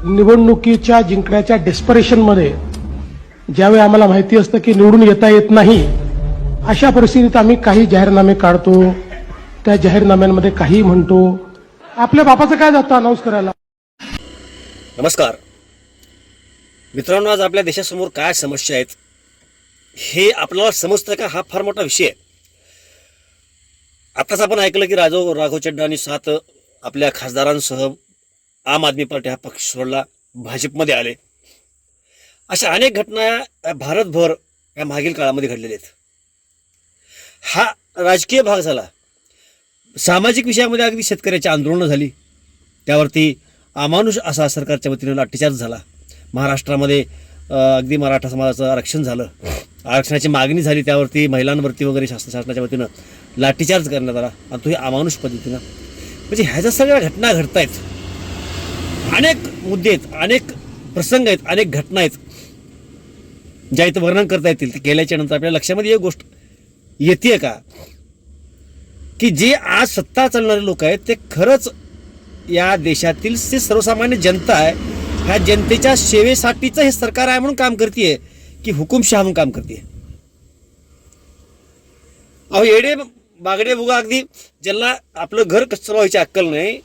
निवडणुकीच्या जिंकण्याच्या डेस्परेशनमध्ये ज्यावेळी आम्हाला माहिती असतं की निवडून येता येत नाही, अशा परिस्थितीत आम्ही काही जाहीरनामे काढतो, त्या जाहीरनाम्यांमध्ये काही म्हणतो. आपल्या बापाचं काय जातं अनाऊन्स करायला. नमस्कार मित्रांनो, आज आपल्या देशासमोर काय समस्या आहेत हे आपल्याला समजतं का, हा फार मोठा विषय आहे. आताच आपण ऐकलं की राघव चड्डा आणि 7 आपल्या खासदारांसह आम आदमी पार्टी हा पक्ष सोडला, भाजपमध्ये आले. अशा अनेक घटना भारतभर या मागील काळामध्ये घडलेल्या आहेत. हा राजकीय भाग झाला. सामाजिक विषयामध्ये अगदी शेतकऱ्याची आंदोलनं झाली, त्यावरती अमानुष असा सरकारच्या वतीनं लाठीचार्ज झाला. महाराष्ट्रामध्ये अगदी मराठा समाजाचं आरक्षण झालं, आरक्षणाची मागणी झाली, त्यावरती महिलांवरती वगैरे शासनाच्या वतीनं लाठीचार्ज करण्यात आला, आणि तोही अमानुष पद्धतीनं. म्हणजे ह्याच्या सगळ्या घटना घडत आहेत. अनेक मुद्दे आहेत, अनेक प्रसंग आहेत, अनेक घटना आहेत ज्या इथं वर्णन करता येतील. ते केल्याच्या नंतर आपल्या लक्षामध्ये एक गोष्ट येते का, की जे आज सत्ता चालणारे लोक आहेत ते खरंच या देशातील जे सर्वसामान्य जनता आहे, ह्या जनतेच्या सेवेसाठीचं हे सरकार आहे म्हणून काम करते की हुकुमशहा म्हणून काम करते. अहो येडे बागडे बुगा, अगदी ज्यांना आपलं घर कसं व्हायची अक्कल नाही,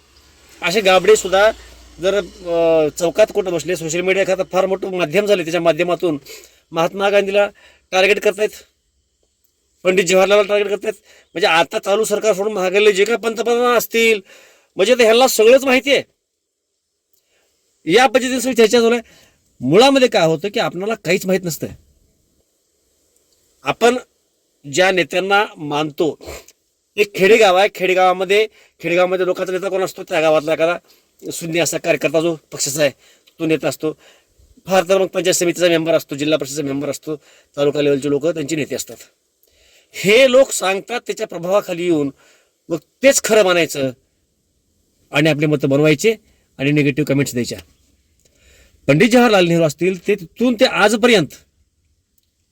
असे गाबडे सुद्धा जर चौकात कुठं बसले, सोशल मीडिया खातं फार मोठं माध्यम झाले, त्याच्या माध्यमातून महात्मा गांधीला टार्गेट करतायत, पंडित जवाहरलाल टार्गेट करतायत. म्हणजे आता चालू सरकार सोडून महागाईला जे काय पंतप्रधान असतील, म्हणजे ते ह्याला सगळंच माहिती आहे. या पद्धतीने सगळी चर्चा चालू आहे. मुळामध्ये काय होतं की आपल्याला काहीच माहीत नसतं. आपण ज्या नेत्यांना मानतो, एक खेडेगाव आहे, खेडेगावामध्ये लोकांचा नेता कोण असतो, त्या गावातला एखादा शून्य असा कार्यकर्ता जो पक्षाचा आहे तो नेता असतो. फार तर मग पंचायत समितीचा मेंबर असतो, जिल्हा परिषदेचा मेंबर असतो, तालुका लेवलचे लोक त्यांचे नेते असतात. हे लोक सांगतात, त्याच्या प्रभावाखाली येऊन मग तेच खरं मानायचं आणि आपले मतं बनवायचे आणि निगेटिव्ह कमेंट्स द्यायच्या. पंडित जवाहरलाल नेहरू असतील, ते तिथून ते आजपर्यंत,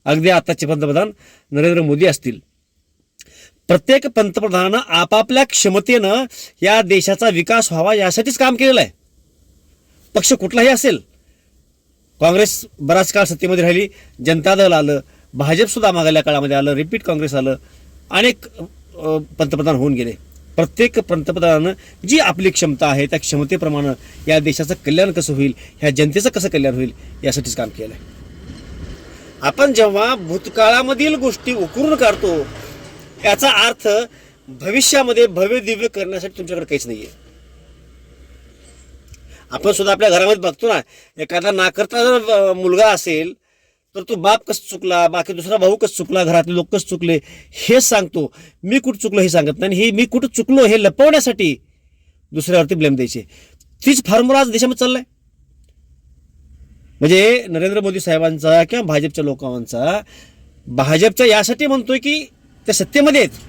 अगदी आताचे पंतप्रधान नरेंद्र मोदी असतील, प्रत्येक पंतप्रधानानं आपापल्या क्षमतेनं या देशाचा विकास व्हावा यासाठीच काम केलेलं आहे. पक्ष कुठलाही असेल, काँग्रेस बराच काळ सत्तेमध्ये राहिली, जनता दल आलं, भाजप सुद्धा मागल्या काळामध्ये आलं, रिपीट काँग्रेस आलं, अनेक पंतप्रधान होऊन गेले. प्रत्येक पंतप्रधानानं जी आपली क्षमता आहे त्या क्षमतेप्रमाणे या देशाचं कल्याण कसं होईल, ह्या जनतेचं कसं कल्याण होईल यासाठीच काम केलं आहे. आपण जेव्हा भूतकाळामधील गोष्टी उकरून काढतो, याचा अर्थ भविष्यामध्ये भव्य दिव्य करण्यासाठी तुमच्याकडे काहीच नाहीये. आपण सुद्धा आपल्या घरामध्ये बघतो ना, एखादा नाकर्ता जर मुलगा असेल तर तो बाप कसं चुकला, बाकी दुसरा भाऊ कसं चुकला, घरातले लोक कसं चुकले हेच सांगतो. मी कुठं चुकलो हे सांगत नाही. हे मी कुठं चुकलो हे लपवण्यासाठी दुसऱ्यावरती ब्लेम द्यायचे. तीच फॉर्म्युला आज देशामध्ये चाललाय. म्हणजे नरेंद्र मोदी साहेबांचा किंवा भाजपच्या लोकांचा, भाजपच्या यासाठी म्हणतोय की ते सत्तेमध्ये आहेत.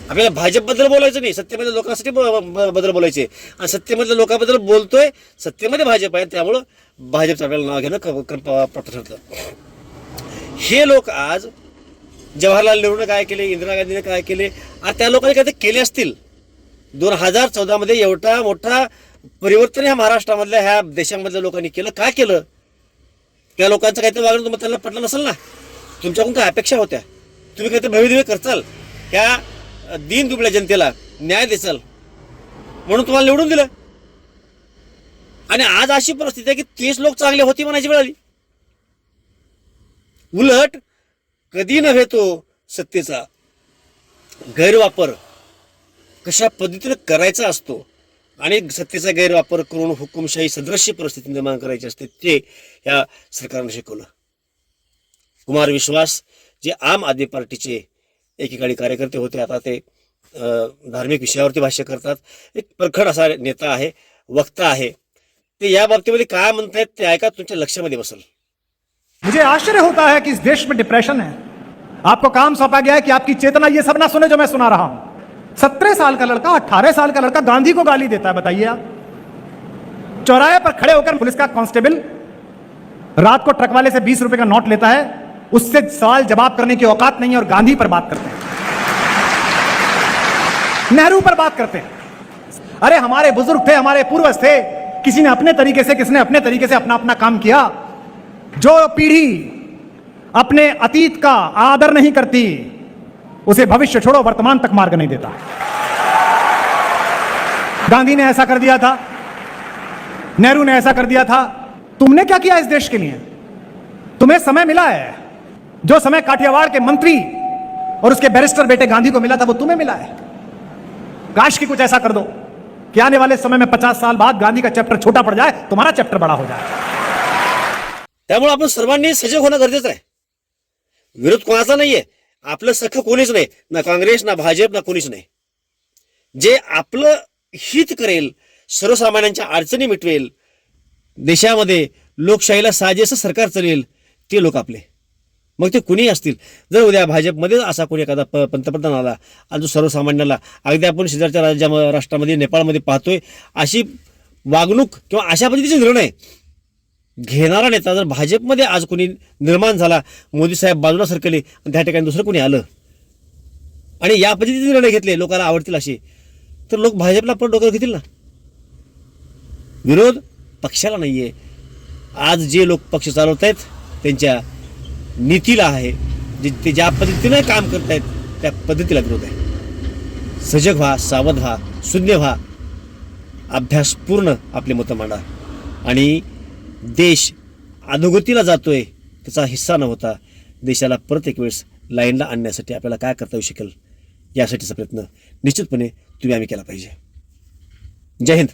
आपल्याला भाजपबद्दल बोलायचं नाही, सत्तेमध्ये लोकांसाठी बद्दल बोलायचे, आणि सत्तेमधल्या लोकांबद्दल बोलतोय. सत्तेमध्ये भाजप आहे, त्यामुळं भाजपचं आपल्याला नाव घेणं प्राप्त ठरतं. हे लोक आज जवाहरलाल नेहरूने काय केले, इंदिरा गांधीने काय केले, आणि त्या लोकांनी काय ते केले असतील. 2014 मध्ये एवढा मोठा परिवर्तन ह्या महाराष्ट्रामधल्या, ह्या देशामधल्या लोकांनी केलं. काय केलं? त्या लोकांचं काहीतरी वागणं तुम्हाला त्यांना पटलं नसेल ना. तुमच्याकडून काय अपेक्षा होत्या? तुम्ही काहीतरी भविदिव्य करचाल, ह्या दीन दुबळ्या जनतेला न्याय देचाल म्हणून तुम्हाला निवडून दिलं. आणि आज अशी परिस्थिती आहे की तेच लोक चांगले होते म्हणायची वेळ आली. उलट कधी नव्हे तो सत्तेचा गैरवापर कशा पद्धतीने करायचा असतो, आणि सत्तेचा गैरवापर करून हुकुमशाही सदृश्य परिस्थिती निर्माण करायची असते, ते या सरकारने शिकवलं. कुमार विश्वास जे आम आदमी पार्टीचे एकेकाळी कार्यकर्ते होते, आता ते धार्मिक विषयावरती भाष्य करतात. एक परखड असा नेता आहे, वक्ता आहे. ते या बाबतीमध्ये काय म्हणतायत ते ऐका, तुमच्या लक्षामध्ये बसेल. मुझे आश्चर्य होता है कि इस देश में डिप्रेशन है. आपको काम सौंपा गया है कि आपकी चेतना ये सब ना सुने जो मैं सुना रहा हूं. 17 साल का लड़का, 18 साल का लड़का गांधी को गाली देता है. बताइए आप, चौराहे पर खड़े होकर पुलिस का कांस्टेबल रात को ट्रक वाले से 20 रुपए का नोट लेता है, उससे सवाल जवाब करने की औकात नहीं है, और गांधी पर बात करते हैं, नेहरू पर बात करते हैं. अरे हमारे बुजुर्ग थे, हमारे पूर्वज थे, किसी ने अपने तरीके से, किसने अपने तरीके से अपना अपना काम किया। जो पीढ़ी अपने अतीत का आदर नहीं करती उसे भविष्य छोड़ो वर्तमान तक मार्ग नहीं देता। गांधी ने ऐसा कर दिया था, नेहरू ने ऐसा कर दिया था। तुमने क्या किया इस देश के लिए? तुम्हें समय मिला है, जो समय काठियावाड़ के मंत्री और उसके बैरिस्टर बेटे गांधी को मिला था वो तुम्हें मिला है। काश की कुछ ऐसा कर दो कि आने वाले समय में 50 साल बाद गांधी का चैप्टर छोटा पड़ जाए, तुम्हारा चैप्टर बड़ा हो जाए। त्यामुळे आपण सर्वांनी सजग होणं गरजेचं आहे. विरोध कोणाचा नाहीये, आपलं सखं कोणीच नाही, ना काँग्रेस ना भाजप ना कोणीच नाही. जे आपलं हित करेल, सर्वसामान्यांच्या अडचणी मिटवेल, देशामध्ये लोकशाहीला साजेसं सरकार चालेल, ते लोक आपले. मग ते कुणीही असतील. जर उद्या भाजपमध्ये असा कोणी एखादा पंतप्रधान आला आणि जो सर्वसामान्याला, अगदी आपण शेजारच्या राष्ट्रामध्ये नेपाळमध्ये पाहतोय, अशी वागणूक किंवा अशा पद्धतीचे निर्णय घेणारा नेता जर भाजपमध्ये आज कोणी निर्माण झाला, मोदी साहेब बाजूला सरकले आणि त्या ठिकाणी दुसरं कोणी आलं आणि या पद्धतीचे निर्णय घेतले लोकांना आवडतील असे, तर लोक भाजपला पण डोक्यावर घेतील ना. विरोध पक्षाला नाहीये. आज जे लोक पक्ष चालवत आहेत त्यांच्या नीतीला आहे, ते ज्या पद्धतीने काम करतायत त्या पद्धतीला विरोध आहे. सजग व्हा, सावध व्हा, शून्य व्हा, अभ्यासपूर्ण आपले मतं मांडा आणि देश अधोगतीला जातोय त्याचा हिस्सा न होता देशाला परत एक वेळेस लाईनला आणण्यासाठी आपल्याला काय करता येऊ शकेल यासाठीचा प्रयत्न निश्चितपणे आम्ही केला पाहिजे. जय हिंद.